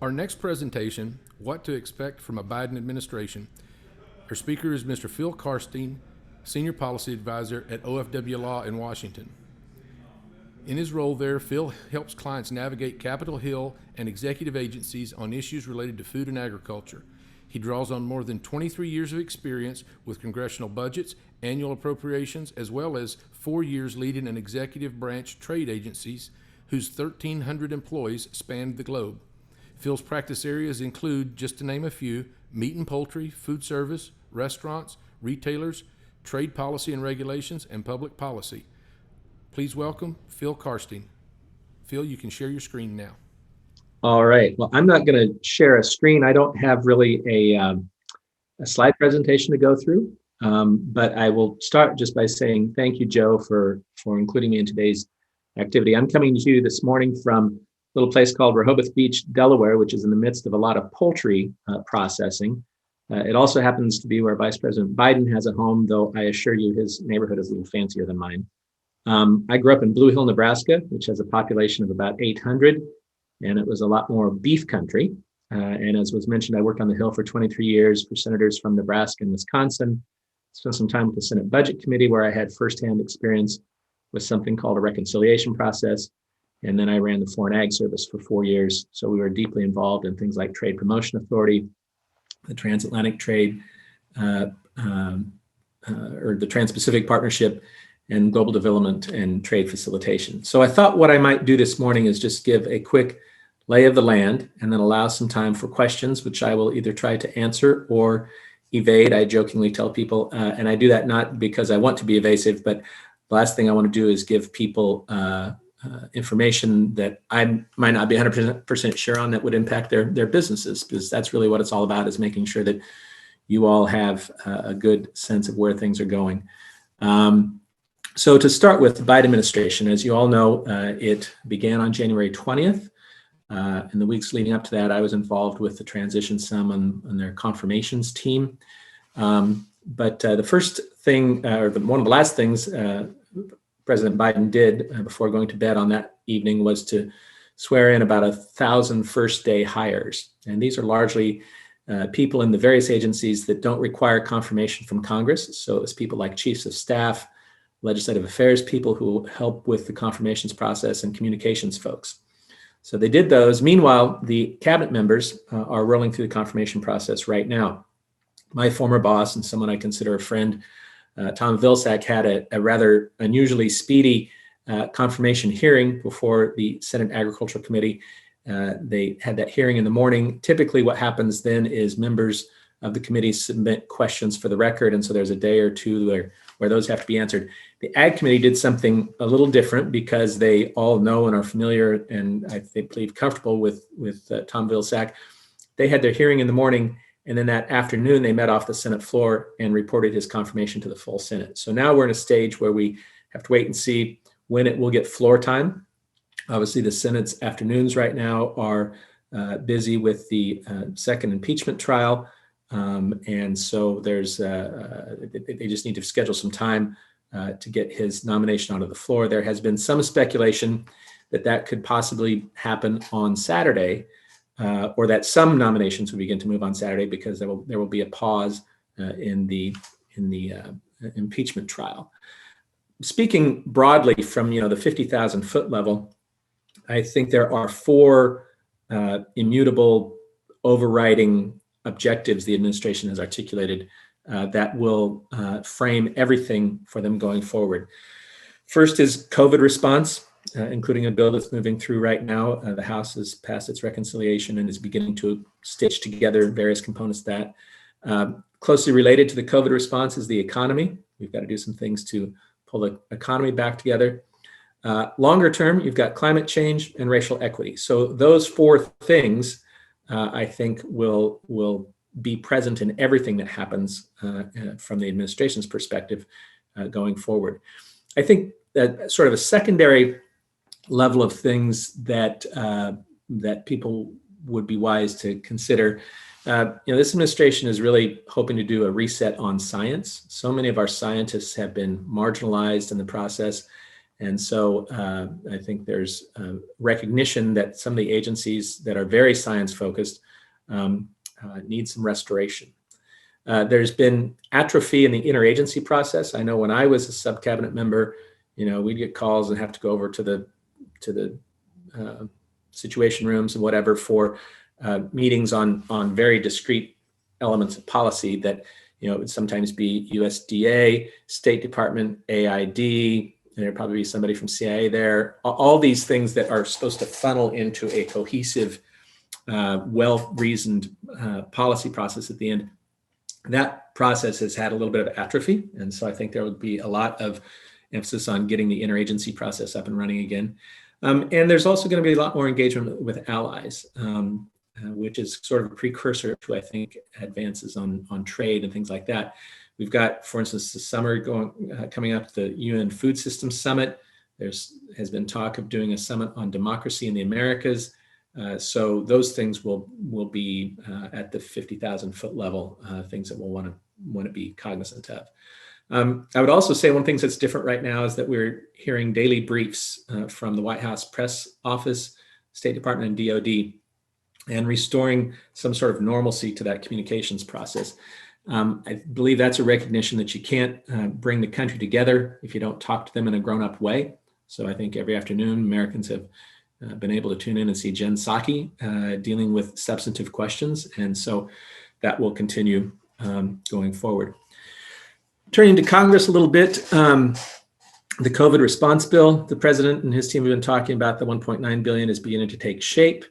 Our next presentation, What to Expect from a Biden Administration. Our speaker is Mr. Phil Karsting, Senior Policy Advisor at OFW Law in Washington. In his role there, Phil helps clients navigate Capitol Hill and executive agencies on issues related to food and agriculture. He draws on more than 23 years of experience with congressional budgets, annual appropriations, as well as 4 years leading an executive branch trade agencies whose 1,300 employees span the globe. Phil's practice areas include, just to name a few, meat and poultry, food service, restaurants, retailers, trade policy and regulations, and public policy. Please welcome Phil Karsting. Phil, you can share your screen now. All right. Well, I'm not going to share a screen. I don't have really a slide presentation to go through, but I will start just by saying thank you, Joe, for including me in today's activity. I'm coming to you this morning from a little place called Rehoboth Beach, Delaware, which is in the midst of a lot of poultry processing. It also happens to be where Vice President Biden has a home, though I assure you his neighborhood is a little fancier than mine. I grew up in Blue Hill, Nebraska, which has a population of about 800, and it was a lot more beef country. And as was mentioned, I worked on the Hill for 23 years for senators from Nebraska and Wisconsin. Spent some time with the Senate Budget Committee, where I had firsthand experience with something called a reconciliation process. And then I ran the Foreign Ag Service for 4 years. So we were deeply involved in things like Trade Promotion Authority, the Transatlantic Trade, or the Trans-Pacific Partnership, and Global Development and Trade Facilitation. So I thought what I might do this morning is just give a quick lay of the land and then allow some time for questions, which I will either try to answer or evade. I jokingly tell people, and I do that not because I want to be evasive, but the last thing I want to do is give people information that I might not be 100% sure on that would impact their businesses, because that's really what it's all about, is making sure that you all have a good sense of where things are going. So to start with, the Biden administration, as you all know, it began on January 20th. In the weeks leading up to that, I was involved with the transition some on their confirmations team. But the first thing, one of the last things President Biden did before going to bed on that evening was to swear in about 1,000 first-day hires. And these are largely people in the various agencies that don't require confirmation from Congress. So it's people like chiefs of staff, legislative affairs people who help with the confirmations process, and communications folks. So they did those. Meanwhile, the cabinet members are rolling through the confirmation process right now. My former boss and someone I consider a friend, Tom Vilsack, had a rather unusually speedy confirmation hearing before the Senate Agricultural Committee. They had that hearing in the morning. Typically what happens then is members of the committee submit questions for the record, and so there's a day or two where those have to be answered. The Ag Committee did something a little different because they all know and are familiar, and I believe comfortable with Tom Vilsack. They had their hearing in the morning, and then that afternoon they met off the Senate floor and reported his confirmation to the full Senate. So now we're in a stage where we have to wait and see when it will get floor time. Obviously, the Senate's afternoons right now are busy with the second impeachment trial. And so there's they just need to schedule some time to get his nomination onto the floor. There has been some speculation that could possibly happen on Saturday, or that some nominations will begin to move on Saturday, because there will be a pause in the impeachment trial. Speaking broadly from the 50,000 foot level, I think there are four immutable overriding objectives the administration has articulated that will frame everything for them going forward. First is COVID response, including a bill that's moving through right now. The House has passed its reconciliation and is beginning to stitch together various components of that. Closely related to the COVID response is the economy. We've got to do some things to pull the economy back together. Longer term, you've got climate change and racial equity. So those four things I think will be present in everything that happens from the administration's perspective going forward. I think that sort of a secondary level of things that people would be wise to consider. This administration is really hoping to do a reset on science. So many of our scientists have been marginalized in the process, And so I think there's recognition that some of the agencies that are very science focused need some restoration. There's been atrophy in the interagency process. I know when I was a sub-cabinet member, we'd get calls and have to go over to the situation rooms and whatever for meetings on very discrete elements of policy that, it would sometimes be USDA, State Department, AID, and there'd probably be somebody from CIA there. All these things that are supposed to funnel into a cohesive, well-reasoned policy process at the end. That process has had a little bit of atrophy. And so I think there would be a lot of emphasis on getting the interagency process up and running again. And there's also going to be a lot more engagement with allies, which is sort of a precursor to, I think, advances on trade and things like that. We've got, for instance, the summer coming up, the UN Food Systems Summit. Has been talk of doing a summit on democracy in the Americas. So those things will be at the 50,000 foot level, things that we'll want to be cognizant of. I would also say one thing that's different right now is that we're hearing daily briefs from the White House Press Office, State Department, and DoD, and restoring some sort of normalcy to that communications process. I believe that's a recognition that you can't bring the country together if you don't talk to them in a grown-up way. So I think every afternoon Americans have been able to tune in and see Jen Psaki dealing with substantive questions. And so that will continue going forward. Turning to Congress a little bit, the COVID response bill, the president and his team have been talking about the $1.9 billion is beginning to take shape.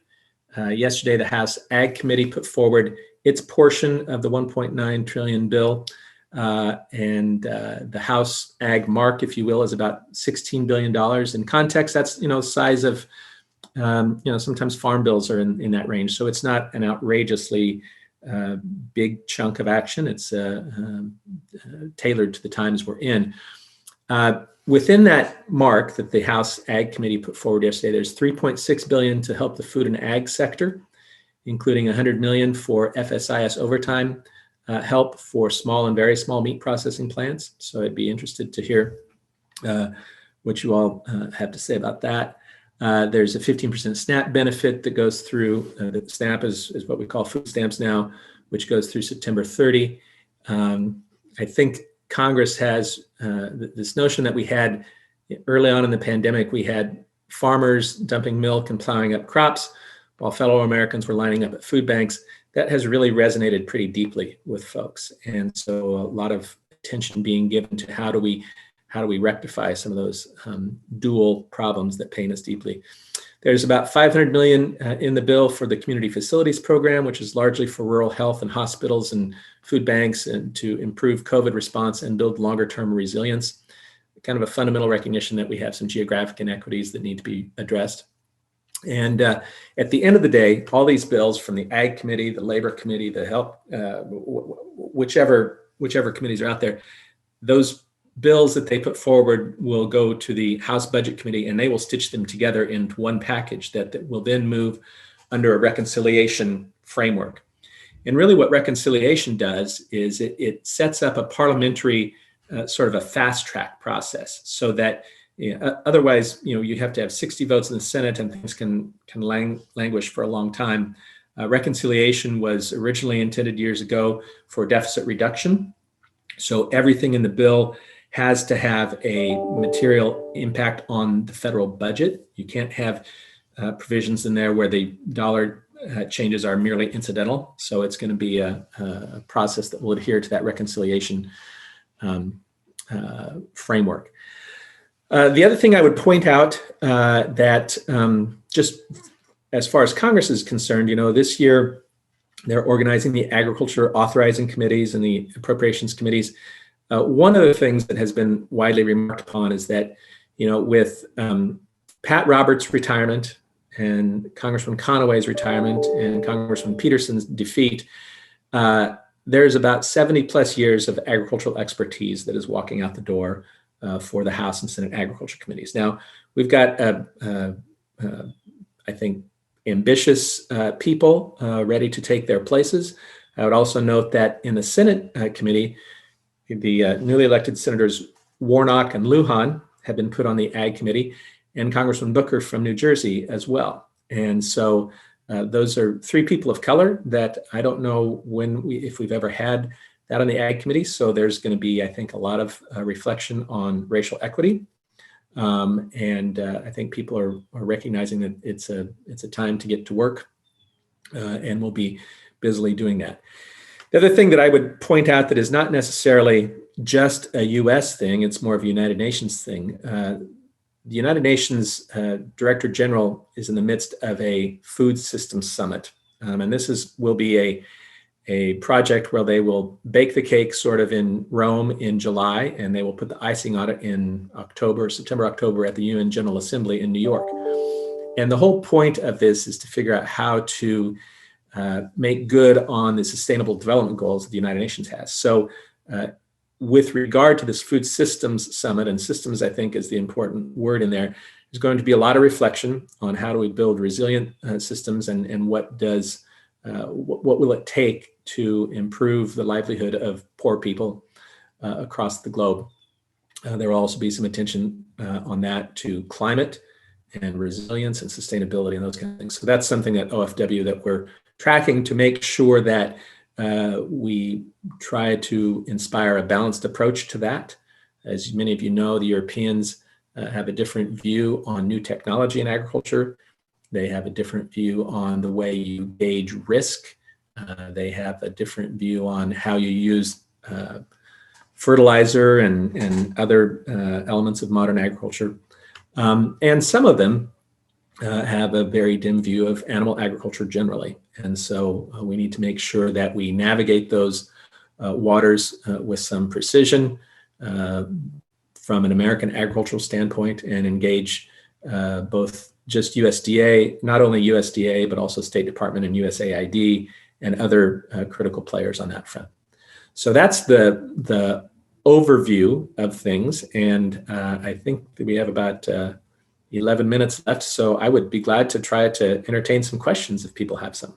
Yesterday, the House Ag Committee put forward its portion of the $1.9 trillion bill. And the House Ag mark, if you will, is about $16 billion. In context, that's, size of, sometimes farm bills are in that range. So it's not an outrageously big chunk of action. It's tailored to the times we're in. Within that mark that the House Ag Committee put forward yesterday, there's $3.6 billion to help the food and ag sector, including $100 million for FSIS overtime help for small and very small meat processing plants. So I'd be interested to hear what you all have to say about that. There's a 15% SNAP benefit that goes through. The SNAP is what we call food stamps now, which goes through September 30. I think Congress has this notion that we had early on in the pandemic, we had farmers dumping milk and plowing up crops while fellow Americans were lining up at food banks. That has really resonated pretty deeply with folks. And so a lot of attention being given to how do we rectify some of those dual problems that pain us deeply. There's about $500 million in the bill for the Community Facilities Program, which is largely for rural health and hospitals and food banks and to improve COVID response and build longer-term resilience. Kind of a fundamental recognition that we have some geographic inequities that need to be addressed. And at the end of the day, all these bills from the Ag Committee, the Labor Committee, the Health, whichever committees are out there, those bills that they put forward will go to the House Budget Committee, and they will stitch them together into one package that will then move under a reconciliation framework. And really what reconciliation does is it sets up a parliamentary sort of a fast track process so that otherwise, you have to have 60 votes in the Senate and things can languish for a long time. Reconciliation was originally intended years ago for deficit reduction. So everything in the bill has to have a material impact on the federal budget. You can't have provisions in there where the dollar changes are merely incidental. So it's going to be a process that will adhere to that reconciliation framework. The other thing I would point out that just as far as Congress is concerned, this year they're organizing the agriculture authorizing committees and the appropriations committees. One of the things that has been widely remarked upon is that, with Pat Roberts' retirement and Congressman Conaway's retirement and Congressman Peterson's defeat, there's about 70 plus years of agricultural expertise that is walking out the door for the House and Senate agriculture committees. Now, we've got, I think, ambitious people ready to take their places. I would also note that in the Senate committee, the newly elected Senators Warnock and Lujan have been put on the Ag Committee, and Congressman Booker from New Jersey as well. And so those are three people of color that I don't know if we've ever had that on the Ag Committee. So there's going to be, I think, a lot of reflection on racial equity. And I think people are recognizing that it's a time to get to work, and we'll be busily doing that. The other thing that I would point out that is not necessarily just a U.S. thing, it's more of a United Nations thing. The United Nations Director General is in the midst of a food systems summit. And this will be a project where they will bake the cake sort of in Rome in July, and they will put the icing on it in September, October at the UN General Assembly in New York. And the whole point of this is to figure out how to make good on the Sustainable Development Goals that the United Nations has. So with regard to this Food Systems Summit, and systems I think is the important word in there, there's going to be a lot of reflection on how do we build resilient systems, and what will it take to improve the livelihood of poor people across the globe. There will also be some attention on that to climate and resilience and sustainability and those kind of things. So that's something at OFW that we're tracking to make sure that we try to inspire a balanced approach to that. As many of you know, the Europeans have a different view on new technology in agriculture. They have a different view on the way you gauge risk. They have a different view on how you use fertilizer and other elements of modern agriculture. And some of them have a very dim view of animal agriculture generally. And so we need to make sure that we navigate those waters with some precision from an American agricultural standpoint, and engage both just USDA, not only USDA, but also State Department and USAID and other critical players on that front. So that's the overview of things. And I think that we have about 11 minutes left. So I would be glad to try to entertain some questions if people have some.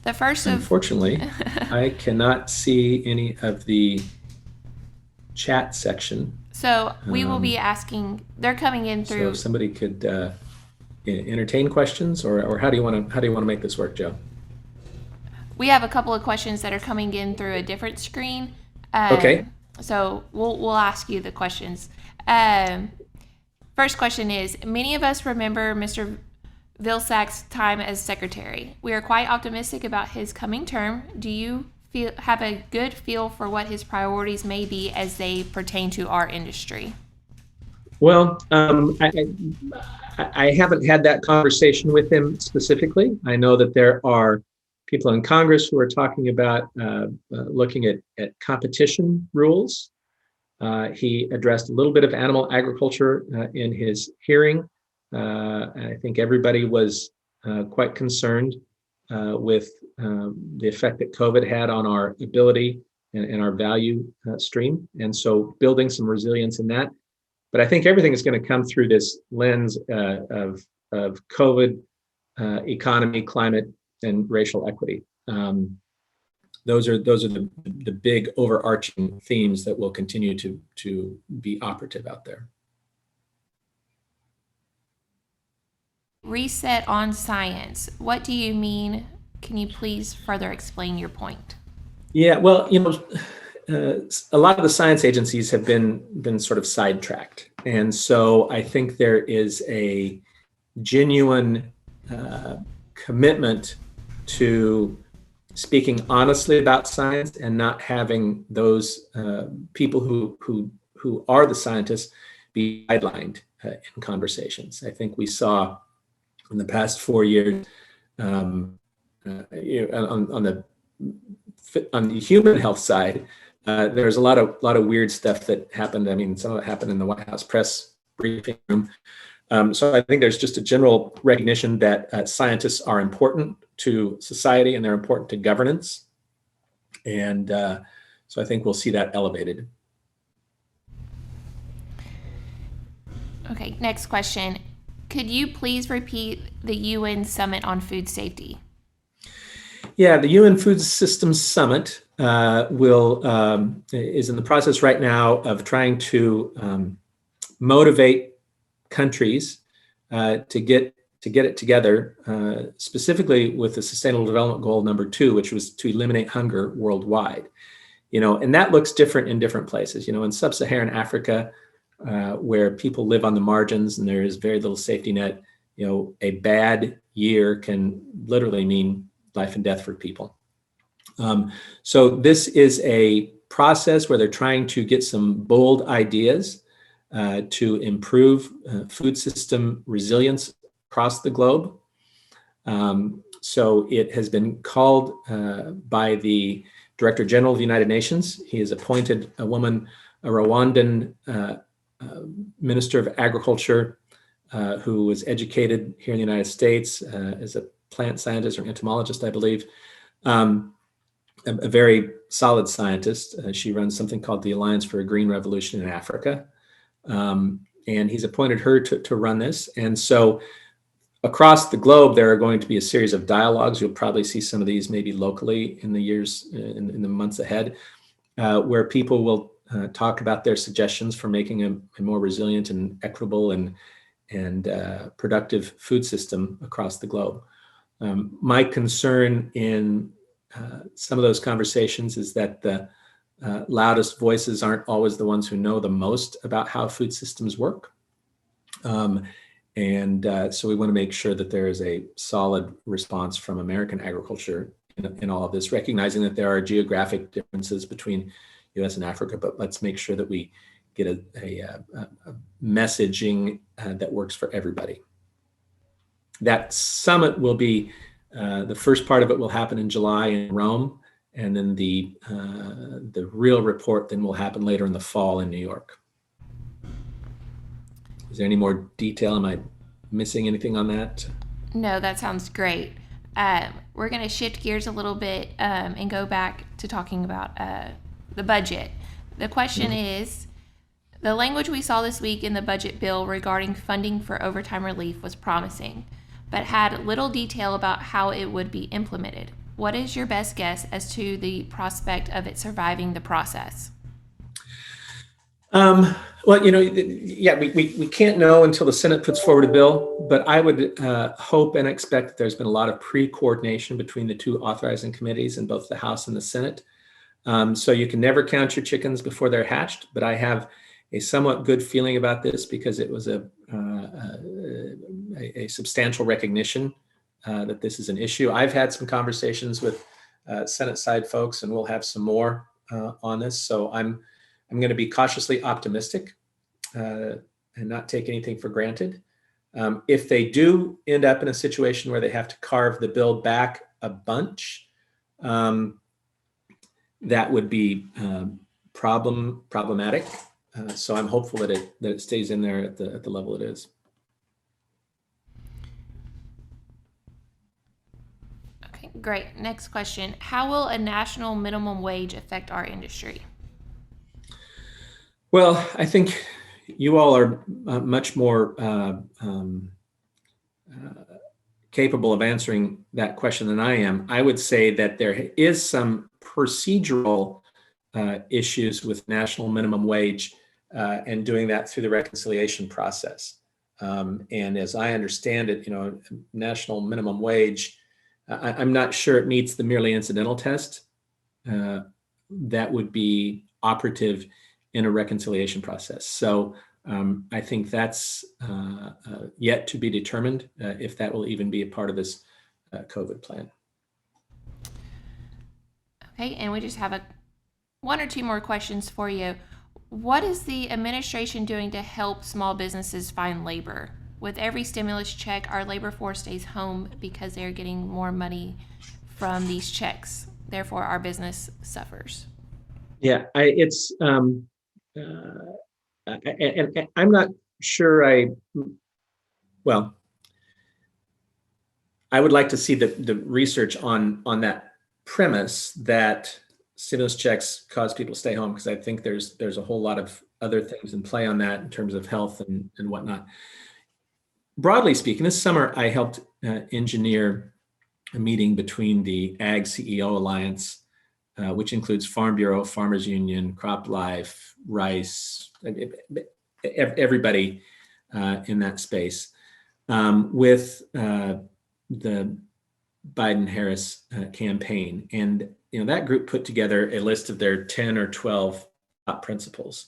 The first Unfortunately, I cannot see any of the chat section. So we will be asking, they're coming in through. So if somebody could entertain questions, or how do you want to make this work, Joe? We have a couple of questions that are coming in through a different screen. Okay. So we'll ask you the questions. First question is, many of us remember Mr. Vilsack's time as secretary. We are quite optimistic about his coming term. Do you have a good feel for what his priorities may be as they pertain to our industry? Well, I haven't had that conversation with him specifically. I know that there are people in Congress who are talking about looking at competition rules. He addressed a little bit of animal agriculture in his hearing. I think everybody was quite concerned with the effect that COVID had on our ability and our value stream. And so building some resilience in that. But I think everything is going to come through this lens of COVID, economy, climate, and racial equity. Those are the big overarching themes that will continue to be operative out there. Reset on science. What do you mean? Can you please further explain your point? Yeah, well, a lot of the science agencies have been sort of sidetracked. And so I think there is a genuine commitment to speaking honestly about science and not having those people who are the scientists be sidelined in conversations. I think we saw in the past 4 years on the human health side, there's a lot of weird stuff that happened. I mean, some of it happened in the White House press briefing room. So I think there's just a general recognition that scientists are important to society and they're important to governance. And so I think we'll see that elevated. Okay, next question. Could you please repeat the UN Summit on Food Safety? Yeah, the UN Food Systems Summit is in the process right now of trying to motivate countries to get it together, specifically with the Sustainable Development Goal number 2, which was to eliminate hunger worldwide. And that looks different in different places. In sub-Saharan Africa, where people live on the margins and there is very little safety net, a bad year can literally mean life and death for people. So this is a process where they're trying to get some bold ideas to improve food system resilience across the globe. So it has been called by the Director General of the United Nations. He has appointed a woman, a Rwandan Minister of Agriculture, who was educated here in the United States as a plant scientist or entomologist, I believe. A very solid scientist. She runs something called the Alliance for a Green Revolution in Africa. And he's appointed her to run this. And so across the globe, there are going to be a series of dialogues. You'll probably see some of these maybe locally in the years, in the months ahead, where people will talk about their suggestions for making a more resilient and equitable and productive food system across the globe. My concern in some of those conversations is that the loudest voices aren't always the ones who know the most about how food systems work. So we want to make sure that there is a solid response from American agriculture in all of this, recognizing that there are geographic differences between US and Africa, but let's make sure that we get a messaging that works for everybody. That summit will be, the first part of it will happen in July in Rome, and then the real report then will happen later in the fall in New York. Is there any more detail? Am I missing anything on that? No, that sounds great. We're going to shift gears a little bit and go back to talking about the budget. The question is, the language we saw this week in the budget bill regarding funding for overtime relief was promising, but had little detail about how it would be implemented. What is your best guess as to the prospect of it surviving the process? Well, we can't know until the Senate puts forward a bill, but I would hope and expect that there's been a lot of pre-coordination between the two authorizing committees in both the House and the Senate. So you can never count your chickens before they're hatched, but I have a somewhat good feeling about this because it was a substantial recognition that this is an issue. I've had some conversations with Senate side folks, and we'll have some more on this. So I'm going to be cautiously optimistic and not take anything for granted. If they do end up in a situation where they have to carve the bill back a bunch, that would be problematic. So I'm hopeful that it stays in there at the level it is. Okay, great. Next question. How will a national minimum wage affect our industry? Well, I think you all are much more capable of answering that question than I am. I would say that there is some procedural issues with national minimum wage and doing that through the reconciliation process. And as I understand it, national minimum wage, I'm not sure it meets the merely incidental test that would be operative in a reconciliation process. So I think that's yet to be determined if that will even be a part of this COVID plan. Okay, and we just have one or two more questions for you. What is the administration doing to help small businesses find labor? With every stimulus check, our labor force stays home because they're getting more money from these checks. Therefore, our business suffers. Yeah, I'm not sure I would like to see the research on that premise that stimulus checks cause people to stay home, because I think there's a whole lot of other things in play on that in terms of health and whatnot. Broadly speaking, this summer I helped engineer a meeting between the Ag CEO Alliance, which includes Farm Bureau, Farmers Union, Crop Life, Rice, everybody in that space, with the Biden-Harris campaign. And that group put together a list of their 10 or 12 top principles.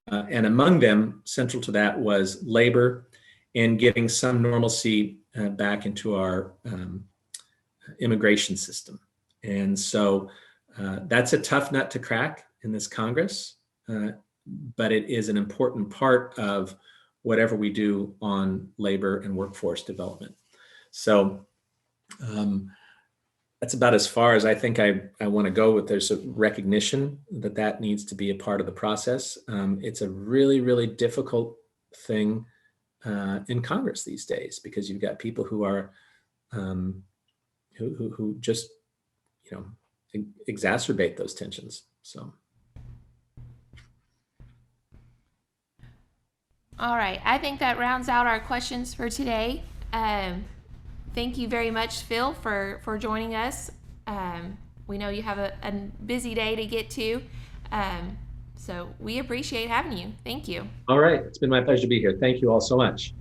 And among them, central to that was labor and getting some normalcy back into our immigration system. And so that's a tough nut to crack in this Congress, but it is an important part of whatever we do on labor and workforce development. So that's about as far as I think I want to go with. There's a recognition that needs to be a part of the process. It's a really, really difficult thing in Congress these days, because you've got people who are who just exacerbate those tensions. So. All right, I think that rounds out our questions for today. Thank you very much, Phil, for joining us. We know you have a busy day to get to, so we appreciate having you. Thank you. All right, it's been my pleasure to be here. Thank you all so much.